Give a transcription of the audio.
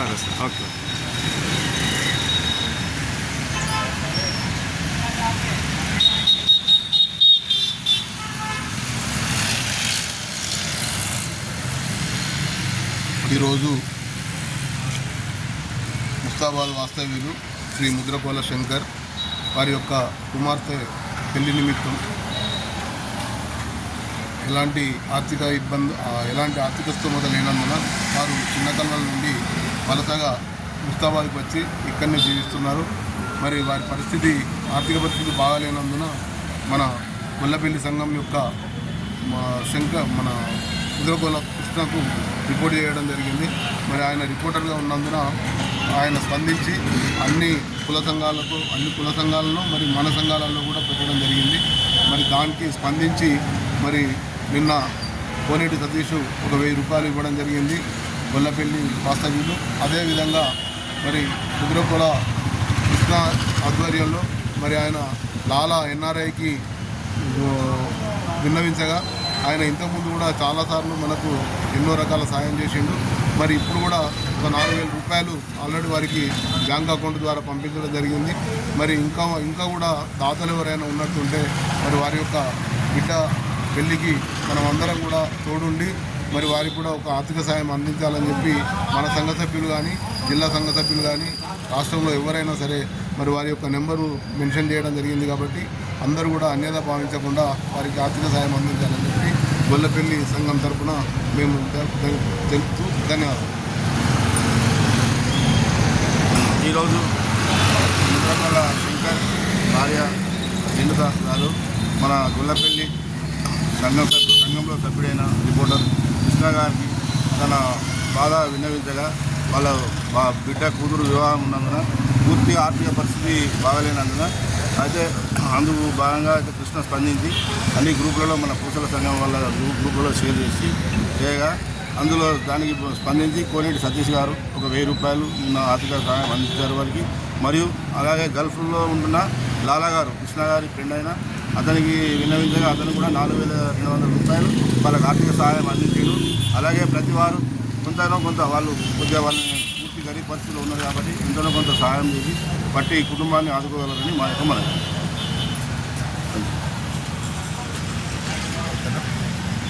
సరే sir okay. ఈరోజు ముస్తాబాద్ వాస్తవ్యులు శ్రీ ముద్రకోల శంకర్ వారి యొక్క కుమార్తె పెళ్లి నిమిత్తం ఎలాంటి ఆర్థిక స్తోమత లేనందున వారు చిన్నతనం నుండి వలసగా ముస్తాబాద్కి వచ్చి ఇక్కడనే జీవిస్తున్నారు. మరి వారి ఆర్థిక పరిస్థితి బాగాలేనందున మన గొల్లపల్లి సంఘం యొక్క మన ముద్రకోల కృష్ణకు రిపోర్ట్ చేయడం జరిగింది. మరి ఆయన రిపోర్టర్గా ఉన్నందున ఆయన స్పందించి అన్ని కుల సంఘాలను మరి మన సంఘాలలో కూడా పెట్టడం జరిగింది. మరి దానికి స్పందించి మరి నిన్న కోనేటి సతీష్ ఒక 1000 రూపాయలు ఇవ్వడం జరిగింది గొల్లపల్లి వాస్తవ్యులు. అదేవిధంగా మరి ముద్రకోల కృష్ణ ఆధ్వర్యంలో మరి ఆయన లాలా ఎన్ఆర్ఐకి విన్నవించగా ఆయన ఇంతకుముందు కూడా చాలాసార్లు మనకు ఎన్నో రకాల సాయం చేసిండు. మరి ఇప్పుడు కూడా ఒక 4000 రూపాయలు ఆల్రెడీ వారికి బ్యాంక్ అకౌంట్ ద్వారా పంపించడం జరిగింది. మరి ఇంకా కూడా దాతలు ఎవరైనా ఉన్నట్టుంటే మరి వారి యొక్క బిడ్డ పెళ్లికి మనం అందరం కూడా తోడుండి మరి వారికి కూడా ఒక ఆర్థిక సాయం అందించాలని చెప్పి మన సంఘ సభ్యులు కానీ జిల్లా సంఘ సభ్యులు కానీ రాష్ట్రంలో ఎవరైనా సరే మరి వారి యొక్క నెంబరు మెన్షన్ చేయడం జరిగింది. కాబట్టి అందరూ కూడా అన్యదా భావించకుండా వారికి ఆర్థిక సాయం అందించాలని చెప్పి గొల్లపల్లి సంఘం తరఫున మేము తెలుపుతూ ధన్యవాదాలు. ఈరోజు ముద్రకోల శంకర్ భార్య రేణుదాస్ గారు మన గొల్లపల్లి సంఘంలో సభ్యుడైన రిపోర్టర్ కృష్ణ గారికి తన బాధ విన్నవించగా వాళ్ళ బిడ్డ కూతురు వివాహం ఉన్నందున పూర్తి ఆర్థిక పరిస్థితి బాగలేనందున అయితే అందుకు భాగంగా అయితే కృష్ణ స్పందించి అన్ని గ్రూపులలో మన పూసల సంఘం వాళ్ళ గ్రూపులలో షేర్ చేసి చేయగా అందులో దానికి స్పందించి కోనేటి సతీష్ గారు ఒక 1000 రూపాయలు ఆర్థిక సహాయం అందించారు వారికి. మరియు అలాగే గల్ఫ్లో ఉంటున్న లాలా గారు కృష్ణ గారి ఫ్రెండ్ అయిన అతనికి విన్నవించగా అతను కూడా 4200 రూపాయలు వాళ్ళకి ఆర్థిక సహాయం అందించాడు. అలాగే ప్రతి వారు కొంత వాళ్ళు కొద్దిగా వాళ్ళని పూర్తి గరీబ్ పరిస్థితులు ఉన్నారు కాబట్టి ఎంతనో కొంత సహాయం చేసి బట్టి కుటుంబాన్ని ఆదుకోగలరని మా యొక్క మనవి.